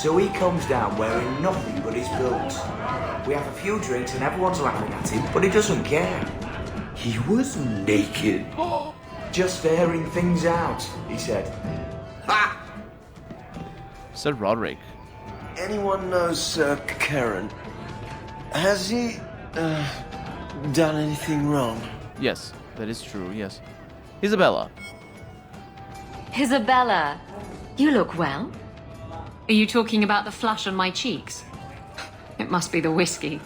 So he comes down wearing nothing but his boots. We have a few drinks and everyone's laughing at him, but he doesn't care. He was naked. Just airing things out, he said. Ha! Sir Roderick. Anyone knows Sir Karen? Has he, done anything wrong? Yes, that is true, yes. Isabella. Isabella, you look well. Are you talking about the flush on my cheeks? It must be the whiskey.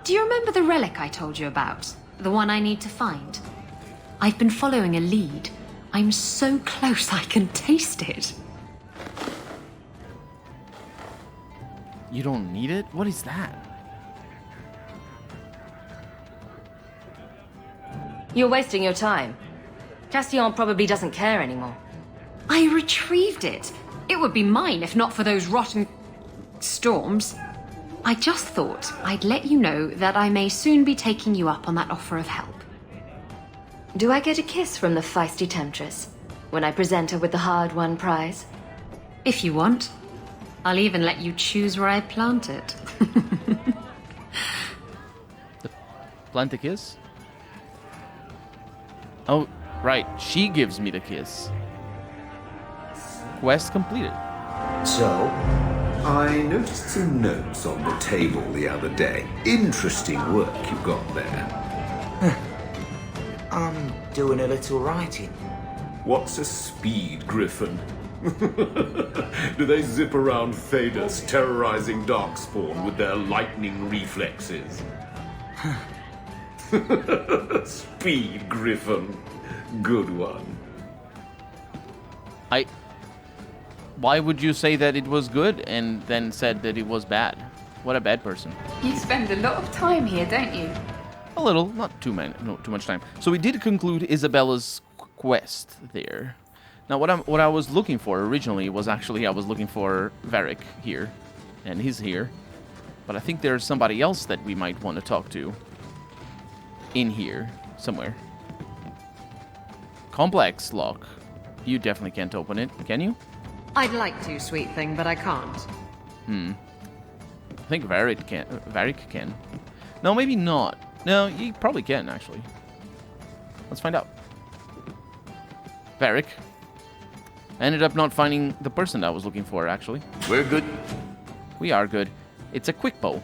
Do you remember the relic I told you about? The one I need to find? I've been following a lead. I'm so close I can taste it. You don't need it? What is that? You're wasting your time. Castillon probably doesn't care anymore. I retrieved it. It would be mine if not for those rotten storms. I just thought I'd let you know that I may soon be taking you up on that offer of help. Do I get a kiss from the feisty temptress when I present her with the hard-won prize? If you want. I'll even let you choose where I plant it. Plant a kiss? Oh, right. She gives me the kiss. Quest completed. So, I noticed some notes on the table the other day. Interesting work you got there. I'm doing a little writing. What's a speed griffin? Do they zip around Thedas, terrorizing Darkspawn with their lightning reflexes? Speed griffin. Good one. Why would you say that it was good and then said that it was bad? What a bad person. You spend a lot of time here, don't you? A little, not too much time. So we did conclude Isabella's quest there. Now, what I was looking for originally was actually I was looking for Varric here, and he's here. But I think there's somebody else that we might want to talk to in here somewhere. Complex lock. You definitely can't open it, can you? I'd like to, sweet thing, but I can't. I think Varric can. No, maybe not. No, you probably can, actually. Let's find out. Varric. I ended up not finding the person that I was looking for, actually. We're good. We are good. It's a quick bow.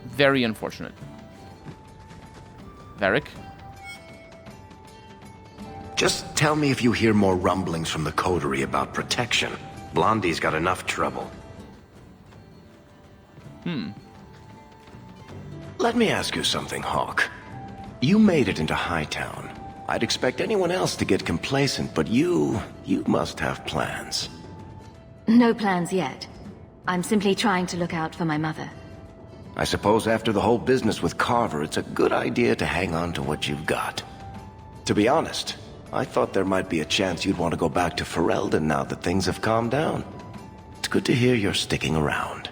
Very unfortunate. Varric. Just tell me if you hear more rumblings from the coterie about protection. Blondie's got enough trouble. Let me ask you something, Hawk. You made it into Hightown. I'd expect anyone else to get complacent, but you must have plans. No plans yet. I'm simply trying to look out for my mother. I suppose after the whole business with Carver, it's a good idea to hang on to what you've got. To be honest, I thought there might be a chance you'd want to go back to Ferelden now that things have calmed down. It's good to hear you're sticking around.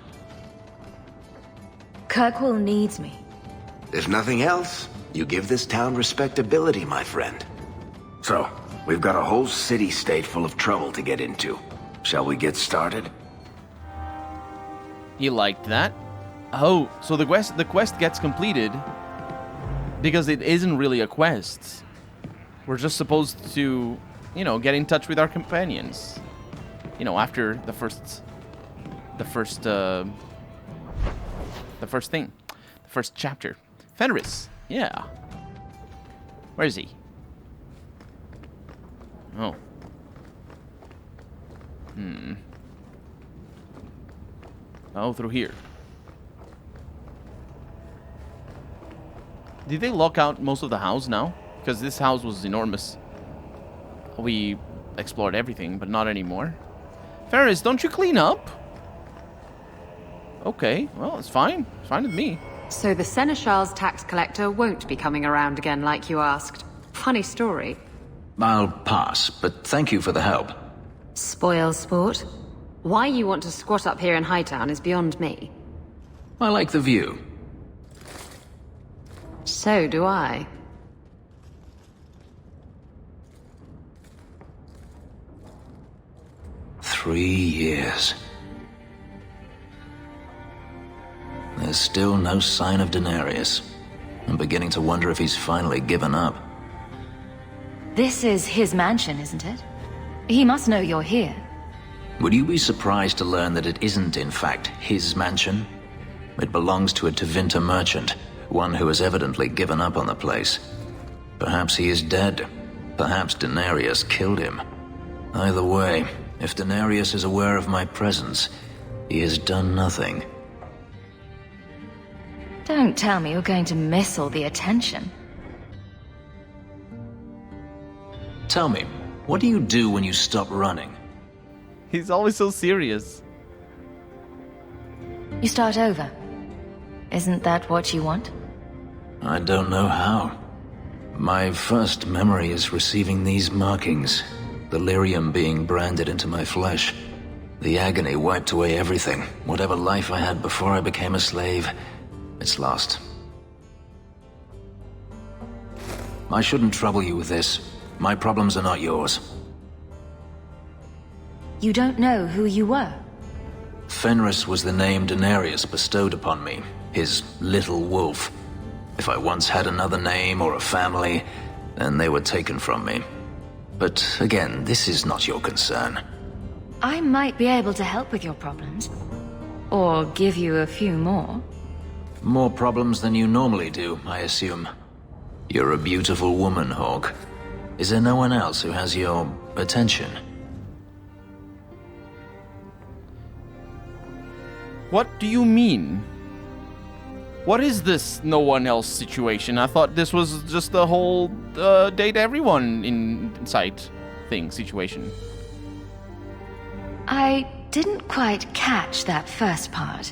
Kirkwall needs me. If nothing else, you give this town respectability, my friend. So, we've got a whole city-state full of trouble to get into. Shall we get started? He liked that. Oh, so the quest gets completed because it isn't really a quest. We're just supposed to, get in touch with our companions. After the first chapter. Fenris, yeah. Where is he? Oh. Oh, through here. Did they lock out most of the house now? Because this house was enormous. We explored everything, but not anymore. Ferris, don't you clean up? Okay, well, it's fine. It's fine with me. So the Seneschal's tax collector won't be coming around again like you asked. Funny story. I'll pass, but thank you for the help. Spoil sport. Why you want to squat up here in Hightown is beyond me. I like the view. So do I. "3 years. there's still no sign of Daenerys. I'm beginning to wonder if he's finally given up. This is his mansion, isn't it? He must know you're here. Would you be surprised to learn that it isn't, in fact, his mansion? It belongs to a Tevinter merchant, one who has evidently given up on the place. Perhaps he is dead. Perhaps Daenerys killed him. Either way, if Daenerys is aware of my presence, he has done nothing. Don't tell me you're going to miss all the attention. Tell me, what do you do when you stop running? He's always so serious. You start over. Isn't that what you want? I don't know how. My first memory is receiving these markings, the lyrium being branded into my flesh. The agony wiped away everything. Whatever life I had before I became a slave, it's lost. I shouldn't trouble you with this. My problems are not yours. You don't know who you were? Fenris was the name Daenerys bestowed upon me, his little wolf. If I once had another name or a family, then they were taken from me. But again, this is not your concern. I might be able to help with your problems. Or give you a few more. More problems than you normally do, I assume. You're a beautiful woman, Hawk. Is there no one else who has your attention? What do you mean? What is this no one else situation? I thought this was just the whole date everyone in sight thing situation. I didn't quite catch that first part.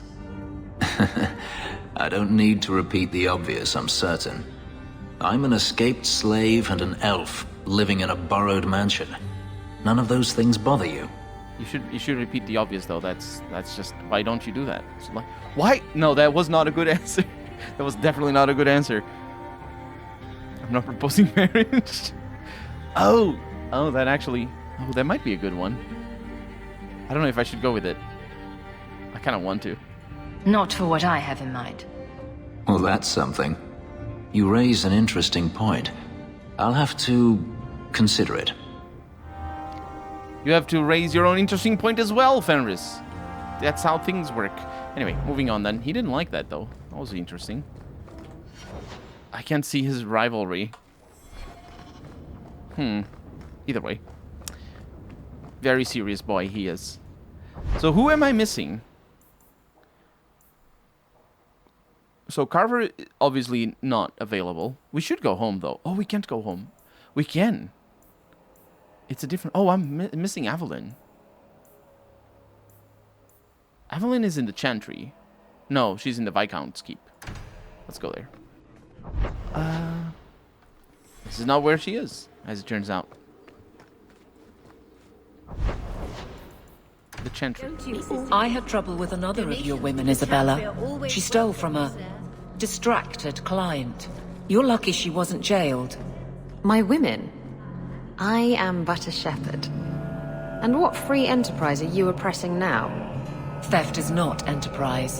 I don't need to repeat the obvious, I'm certain. I'm an escaped slave and an elf living in a borrowed mansion. None of those things bother you. You should repeat the obvious though. That's just, why don't you do that? It's like, why? No, that was not a good answer. That was definitely not a good answer. I'm not proposing marriage. Oh, that might be a good one. I don't know if I should go with it. I kind of want to. Not for what I have in mind. Well, that's something. You raise an interesting point. I'll have to consider it. You have to raise your own interesting point as well, Fenris. That's how things work. Anyway, moving on then. He didn't like that, though. That was interesting. I can't see his rivalry. Either way. Very serious boy he is. So who am I missing? So Carver, obviously not available. We should go home, though. Oh, we can't go home. We can. It's a different... Oh, I'm missing Evelyn. Evelyn is in the Chantry. No, she's in the Viscount's Keep. Let's go there. This is not where she is, as it turns out. The Chantry. I had trouble with another of your women, Isabella. She stole from a distracted client. You're lucky she wasn't jailed. My women? I am but a shepherd. And what free enterprise are you oppressing now? Theft is not enterprise.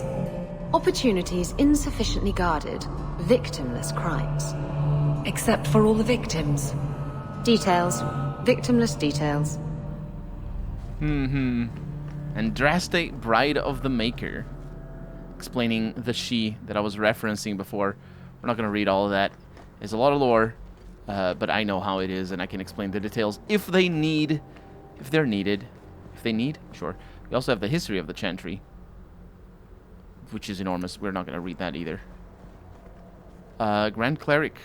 Opportunities insufficiently guarded, victimless crimes. Except for all the victims. Details. Victimless details. Andraste, Bride of the Maker. Explaining the she that I was referencing before. We're not going to read all of that. There's a lot of lore, but I know how it is, and I can explain the details if they need. If they're needed. If they need, sure. We also have the history of the Chantry, which is enormous. We're not going to read that either. Grand Cleric,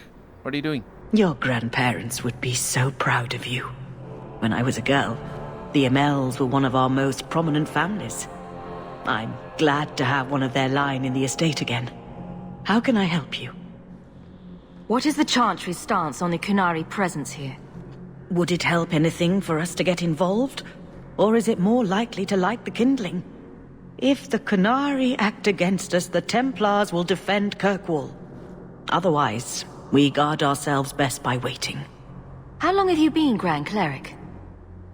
what are you doing? Your grandparents would be so proud of you. When I was a girl, the Amels were one of our most prominent families. I'm glad to have one of their line in the estate again. How can I help you? What is the Chantry's stance on the Kunari presence here? Would it help anything for us to get involved? Or is it more likely to light the kindling? If the Kunari act against us, the Templars will defend Kirkwall. Otherwise, we guard ourselves best by waiting. How long have you been Grand Cleric?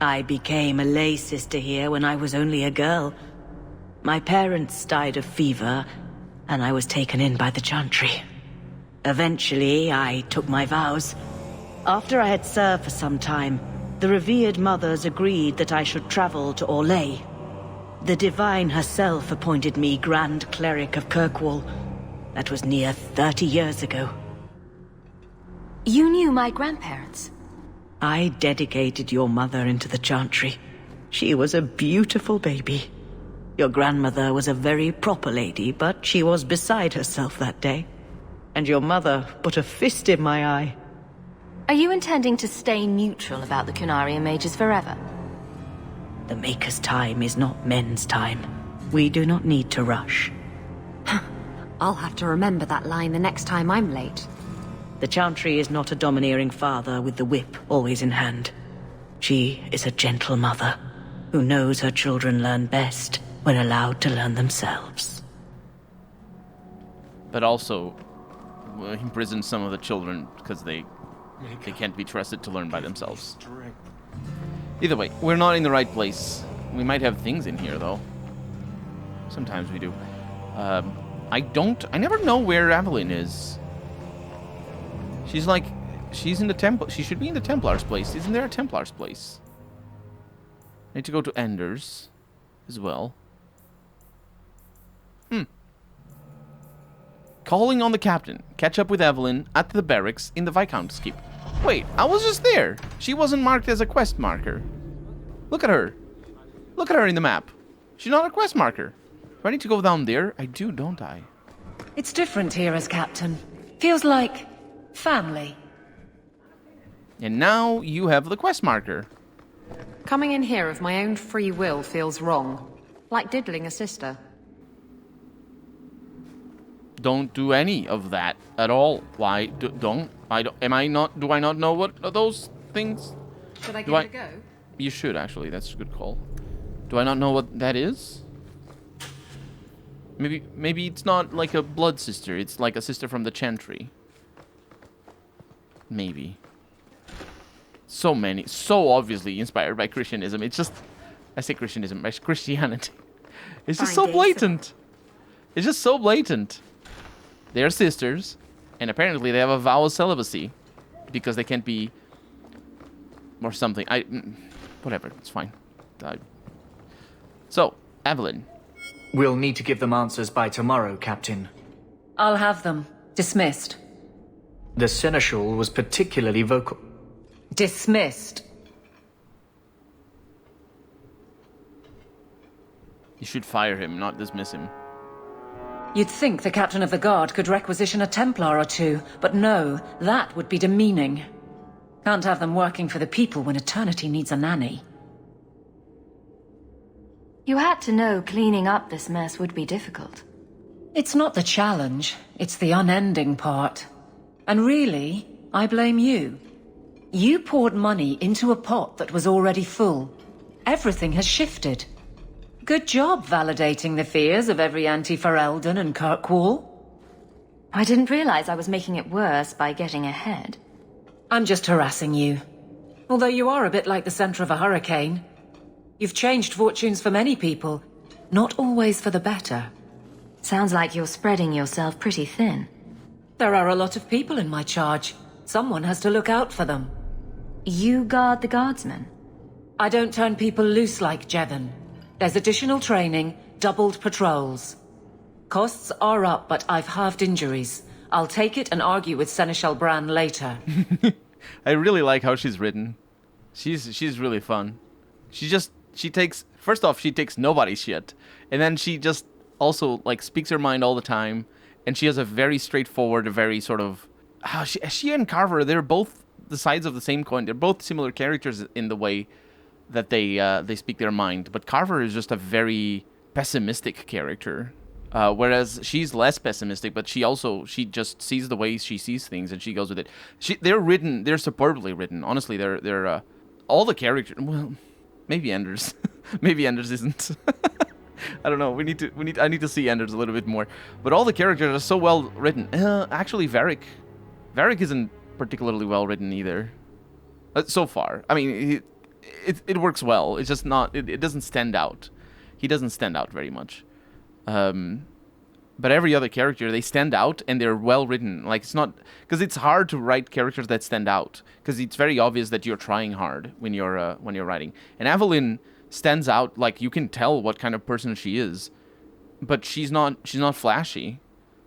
I became a lay sister here when I was only a girl. My parents died of fever, and I was taken in by the Chantry. Eventually, I took my vows. After I had served for some time, the revered mothers agreed that I should travel to Orlais. The Divine herself appointed me Grand Cleric of Kirkwall. That was near 30 years ago. You knew my grandparents? I dedicated your mother into the Chantry. She was a beautiful baby. Your grandmother was a very proper lady, but she was beside herself that day. And your mother put a fist in my eye. Are you intending to stay neutral about the Kunari mages forever? The Maker's time is not men's time. We do not need to rush. I'll have to remember that line the next time I'm late. The Chantry is not a domineering father with the whip always in hand. She is a gentle mother who knows her children learn best when allowed to learn themselves. But also imprison some of the children because they can't be trusted to learn by themselves. Either way, we're not in the right place. We might have things in here, though. Sometimes we do. I never know where Evelyn is. She's in the temple. She should be in the Templar's place. Isn't there a Templar's place? I need to go to Ender's as well. Calling on the captain. Catch up with Evelyn at the barracks in the Viscount's keep. Wait, I was just there. She wasn't marked as a quest marker. Look at her. Look at her in the map. She's not a quest marker. Do I need to go down there? I do, don't I? It's different here as captain. Feels like family. And now you have the quest marker. Coming in here of my own free will feels wrong. Like diddling a sister. Don't do any of that at all. Why don't? Am I not? Do I not know what are those things? Should I give it a go? You should actually. That's a good call. Do I not know what that is? Maybe it's not like a blood sister. It's like a sister from the Chantry. Maybe. So obviously inspired by Christianism. It's just, I say Christianism, by Christianity. It's just so blatant. It's just so blatant. They're sisters, and apparently they have a vow of celibacy because they can't be, or something. Whatever, it's fine. So, Evelyn. We'll need to give them answers by tomorrow, Captain. I'll have them. Dismissed. The Seneschal was particularly vocal. Dismissed. You should fire him, not dismiss him. You'd think the captain of the guard could requisition a Templar or two, but no, that would be demeaning. Can't have them working for the people when eternity needs a nanny. You had to know cleaning up this mess would be difficult. It's not the challenge, it's the unending part. And really, I blame you. You poured money into a pot that was already full. Everything has shifted. Good job validating the fears of every anti-Ferelden and Kirkwall. I didn't realize I was making it worse by getting ahead. I'm just harassing you. Although you are a bit like the center of a hurricane. You've changed fortunes for many people, not always for the better. Sounds like you're spreading yourself pretty thin. There are a lot of people in my charge. Someone has to look out for them. You guard the guardsmen? I don't turn people loose like Jevon. There's additional training, doubled patrols. Costs are up, but I've halved injuries. I'll take it and argue with Seneschal Bran later. I really like how she's written. She's really fun. She takes, first off, she takes nobody's shit. And then she just also, like, speaks her mind all the time. And she has a very straightforward, very sort of... she and Carver, they're both the sides of the same coin. They're both similar characters in the way that they speak their mind. But Carver is just a very pessimistic character. Whereas she's less pessimistic, but she just sees the way she sees things and she goes with it. They're superbly written. Honestly, they're all the characters. Well, maybe Anders. Maybe Anders isn't. I don't know. I need to see Anders a little bit more. But all the characters are so well written. Actually, Varric isn't particularly well written either. So far, I mean, it works well. It's just not. It doesn't stand out. He doesn't stand out very much. But every other character, they stand out and they're well written. Like, it's not... Because it's hard to write characters that stand out. Because it's very obvious that you're trying hard when you're writing. And Evelyn stands out, like, you can tell what kind of person she is. But she's not flashy.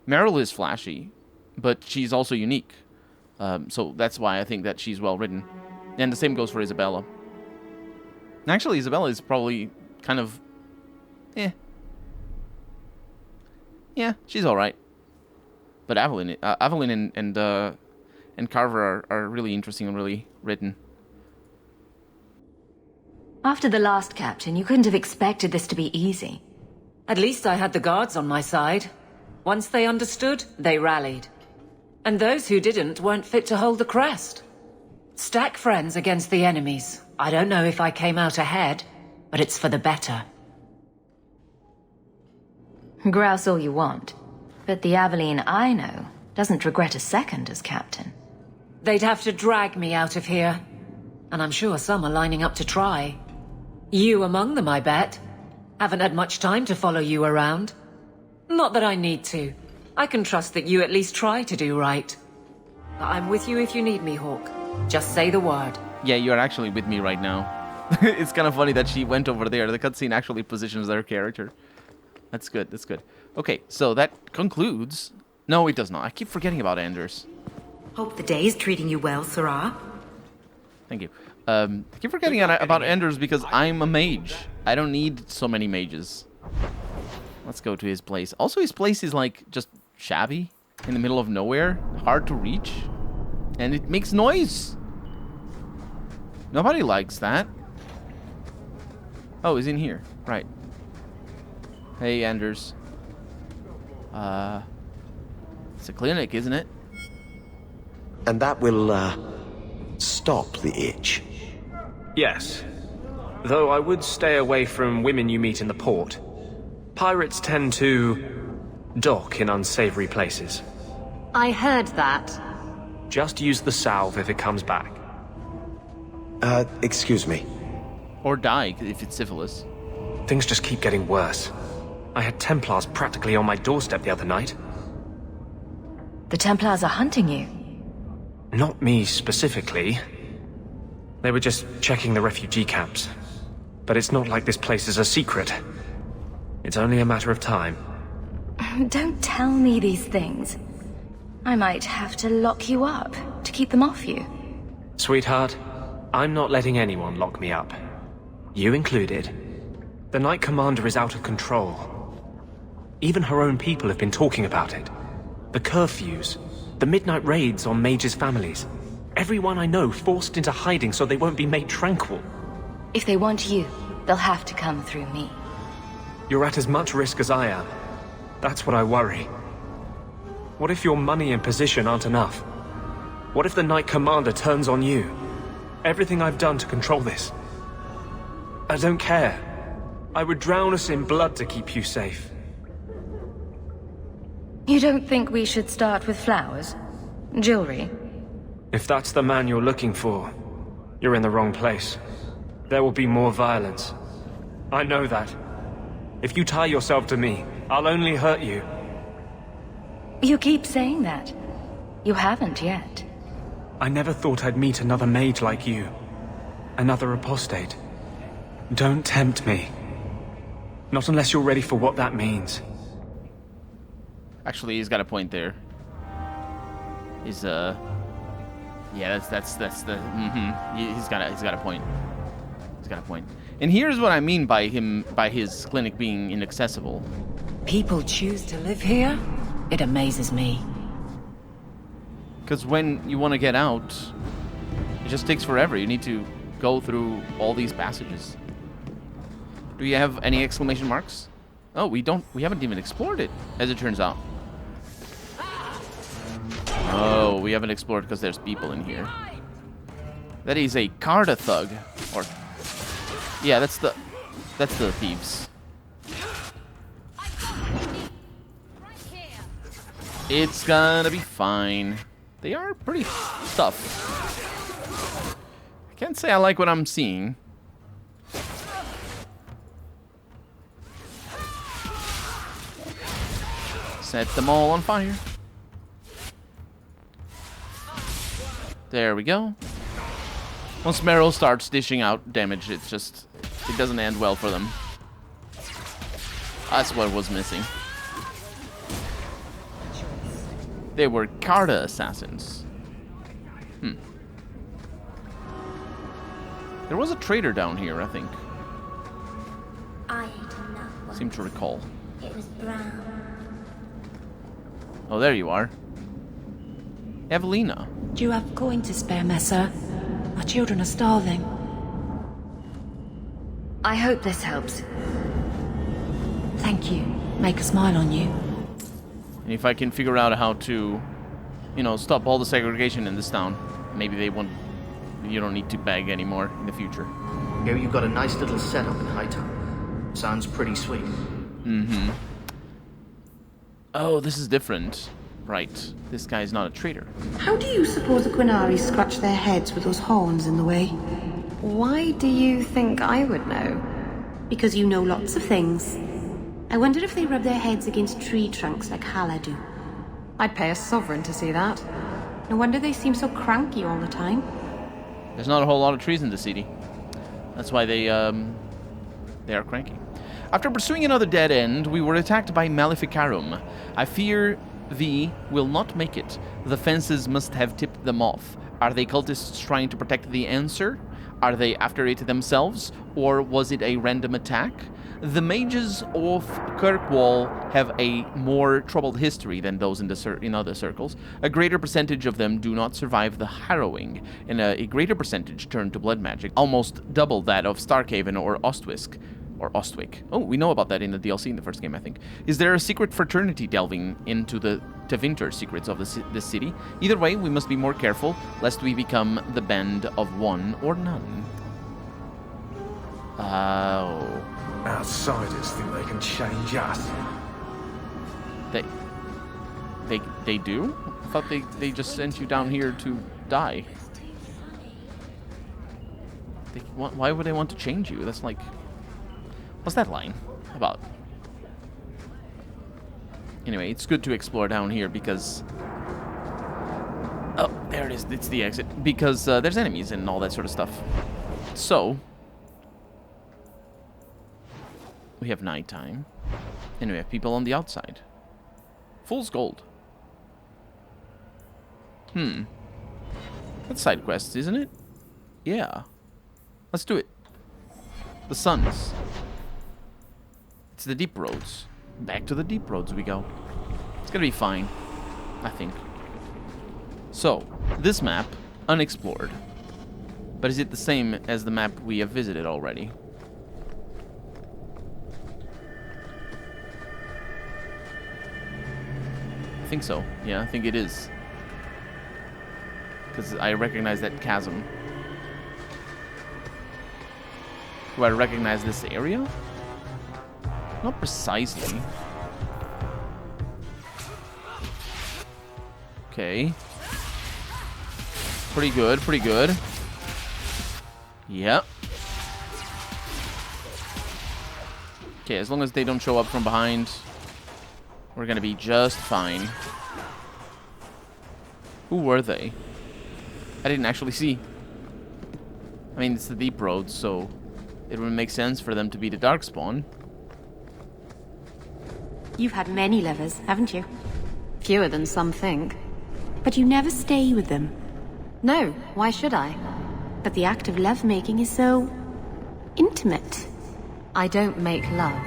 Meryl is flashy, but she's also unique. So that's why I think that she's well written. And the same goes for Isabella. Actually, Isabella is probably kind of... Yeah, she's all right. But Evelyn and Carver are really interesting and really written. After the last captain, you couldn't have expected this to be easy. At least I had the guards on my side. Once they understood, they rallied. And those who didn't weren't fit to hold the crest. Stack friends against the enemies. I don't know if I came out ahead, but it's for the better. Grouse all you want, but the Aveline I know doesn't regret a second as captain. They'd have to drag me out of here. And I'm sure some are lining up to try. You among them, I bet. Haven't had much time to follow you around. Not that I need to. I can trust that you at least try to do right. I'm with you if you need me, Hawk. Just say the word. Yeah, you're actually with me right now. It's kind of funny that she went over there. The cutscene actually positions their character. That's good, that's good. Okay, so that concludes... No, it does not. I keep forgetting about Anders. Hope the day's treating you well, Sirrah. Thank you. I keep forgetting about Anders because I'm a mage. I don't need so many mages. Let's go to his place. Also, his place is like just shabby, in the middle of nowhere, hard to reach, and it makes noise. Nobody likes that. Oh, he's in here. Right. Hey, Anders. It's a clinic, isn't it? And that will, stop the itch. Yes. Though I would stay away from women you meet in the port. Pirates tend to dock in unsavory places. I heard that. Just use the salve if it comes back. Excuse me. Or die if it's syphilis. Things just keep getting worse. I had Templars practically on my doorstep the other night. The Templars are hunting you. Not me specifically. They were just checking the refugee camps. But it's not like this place is a secret. It's only a matter of time. Don't tell me these things. I might have to lock you up to keep them off you. Sweetheart, I'm not letting anyone lock me up. You included. The Knight Commander is out of control. Even her own people have been talking about it. The curfews, the midnight raids on mages' families. Everyone I know forced into hiding so they won't be made tranquil. If they want you, they'll have to come through me. You're at as much risk as I am. That's what I worry. What if your money and position aren't enough? What if the Knight Commander turns on you? Everything I've done to control this. I don't care. I would drown us in blood to keep you safe. You don't think we should start with flowers? Jewelry? If that's the man you're looking for, you're in the wrong place. There will be more violence. I know that. If you tie yourself to me, I'll only hurt you. You keep saying that. You haven't yet. I never thought I'd meet another mage like you. Another apostate. Don't tempt me. Not unless you're ready for what that means. Actually, he's got a point there. He's yeah, that's the He's got a point. He's got a point. And here's what I mean by his clinic being inaccessible. People choose to live here? It amazes me. Because when you want to get out, it just takes forever. You need to go through all these passages. Do you have any exclamation marks? Oh, we haven't even explored it, as it turns out. Oh, we haven't explored because there's people in here. That is a Carda thug. Or yeah, that's the thieves. It's gonna be fine. They are pretty tough. I can't say I like what I'm seeing. Set them all on fire. There we go. Once Meryl starts dishing out damage, it doesn't end well for them. That's what was missing. They were Carta assassins. There was a trader down here, I think. I ate enough once. Seem to recall. It was brown. Oh, there you are. Evelina. Do you have coin to spare, Messer? Our children are starving. I hope this helps. Thank you. Make a smile on you. And if I can figure out how to, stop all the segregation in this town, maybe they won't. You don't need to beg anymore in the future. Here you've got a nice little setup in Hightown. Sounds pretty sweet. Mm-hmm. Oh, this is different. Right. This guy's not a traitor. How do you suppose the Quinari scratch their heads with those horns in the way? Why do you think I would know? Because you know lots of things. I wonder if they rub their heads against tree trunks like Hala do. I'd pay a sovereign to see that. No wonder they seem so cranky all the time. There's not a whole lot of trees in the city. That's why they are cranky. After pursuing another dead end, we were attacked by Maleficarum. I fear V will not make it. The fences must have tipped them off. Are they cultists trying to protect the answer? Are they after it themselves? Or was it a random attack? The mages of Kirkwall have a more troubled history than those in other circles. A greater percentage of them do not survive the harrowing, and a greater percentage turn to blood magic, almost double that of Starkhaven or Ostwick. Oh, we know about that in the DLC in the first game, I think. Is there a secret fraternity delving into the Tevinter secrets of this city? Either way, we must be more careful, lest we become the band of one or none. Oh. Outsiders think they can change us. They do? I thought they just sent you down here to die. Why would they want to change you? That's like... What's that line about? Anyway, it's good to explore down here because... Oh, there it is. It's the exit. Because there's enemies and all that sort of stuff. So... We have nighttime. And we have people on the outside. Fool's Gold. That's side quests, isn't it? Yeah. Let's do it. The Suns. It's the Deep Roads. Back to the Deep Roads we go. It's gonna be fine, I think. So, this map, unexplored. But is it the same as the map we have visited already? I think so. Yeah, I think it is. Because I recognize that chasm. Do I recognize this area? Not precisely. Okay. Pretty good, pretty good. Yep. Okay, as long as they don't show up from behind, we're gonna be just fine. Who were they? I didn't actually see. I mean, it's the Deep Road, so it would make sense for them to be the Darkspawn. You've had many lovers, haven't you? Fewer than some think. But you never stay with them. No, why should I? But the act of lovemaking is so... intimate. I don't make love.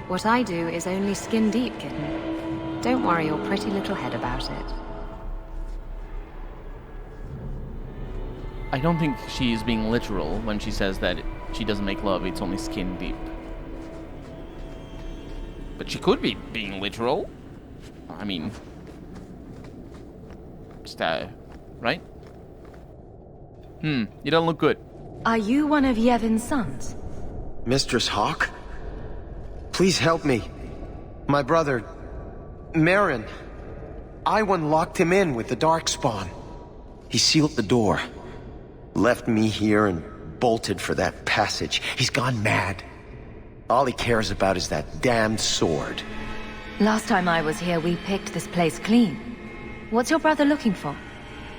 What I do is only skin deep, kitten. Don't worry your pretty little head about it. I don't think she is being literal when she says that she doesn't make love, it's only skin deep. But she could be being literal. I mean... Just, right? You don't look good. Are you one of Yevon's sons? Mistress Hawk? Please help me. My brother, Marin. Iwan locked him in with the Darkspawn. He sealed the door. Left me here and bolted for that passage. He's gone mad. All he cares about is that damned sword. Last time I was here, we picked this place clean. What's your brother looking for?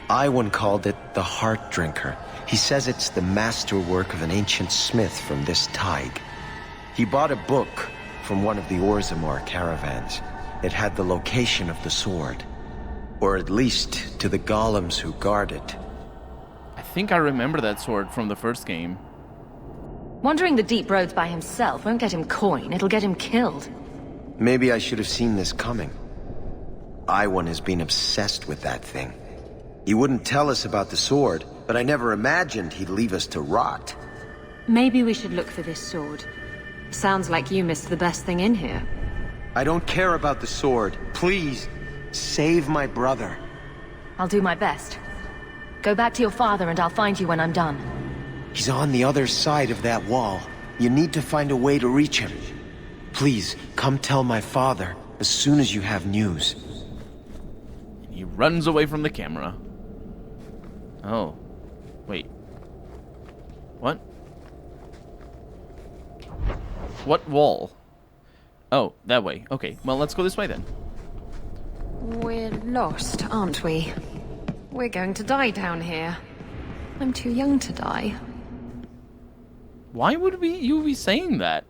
Iwan called it the Heart Drinker. He says it's the masterwork of an ancient smith from this Tig. He bought a book from one of the Orzammar caravans. It had the location of the sword. Or at least to the golems who guard it. I think I remember that sword from the first game. Wandering the deep roads by himself won't get him coin, it'll get him killed. Maybe I should have seen this coming. Iwan has been obsessed with that thing. He wouldn't tell us about the sword, but I never imagined he'd leave us to rot. Maybe we should look for this sword. Sounds like you missed the best thing in here. I don't care about the sword. Please, save my brother. I'll do my best. Go back to your father and I'll find you when I'm done. He's on the other side of that wall. You need to find a way to reach him. Please, come tell my father as soon as you have news. He runs away from the camera. Oh. Wait. What? What wall? Oh, that way. Okay, well, let's go this way then. We're lost, aren't we? We're going to die down here. I'm too young to die. Why would you be saying that?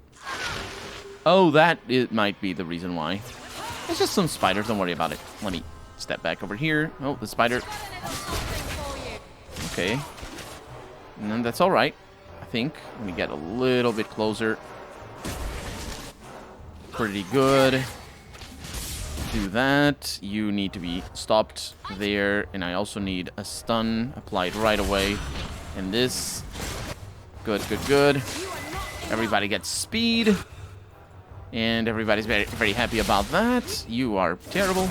Oh, it might be the reason why. It's just some spiders, don't worry about it. Let me step back over here. Oh, the spider. Okay. And that's alright, I think. Let me get a little bit closer. Pretty good. Do that. You need to be stopped there. And I also need a stun applied right away. And this. Good, good, good. Everybody gets speed. And everybody's very, very happy about that. You are terrible.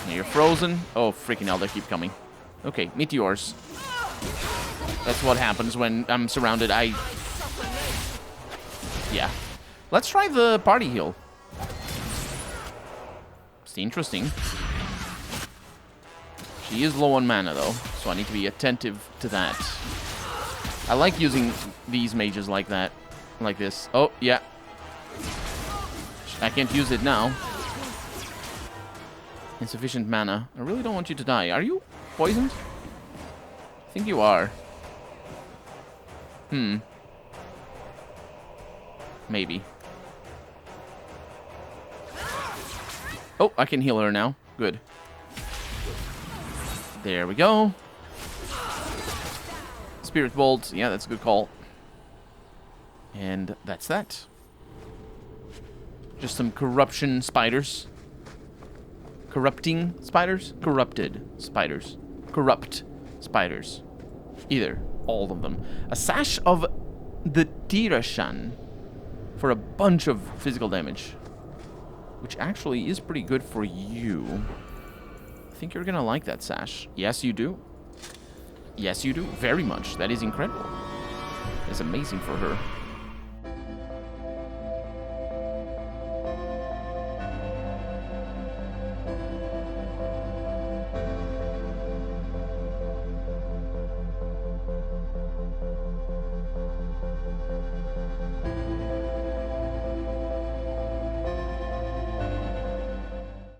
You're frozen. Oh, freaking hell, they keep coming. Okay, meteors. That's what happens when I'm surrounded. Yeah. Let's try the party heal. It's interesting. She is low on mana, though, so I need to be attentive to that. I like using these mages like that. Like this. Oh, yeah. I can't use it now. Insufficient mana. I really don't want you to die. Are you poisoned? I think you are. Maybe. Oh, I can heal her now. Good. There we go. Spirit Bolt. Yeah, that's a good call. And that's that. Just some corruption spiders. Corrupting spiders? Corrupted spiders. Corrupt spiders. Either. All of them. A sash of the Tirashan for a bunch of physical damage. Which actually is pretty good for you. I think you're gonna like that sash. Yes, you do. Yes, you do. Very much. That is incredible. It's amazing for her.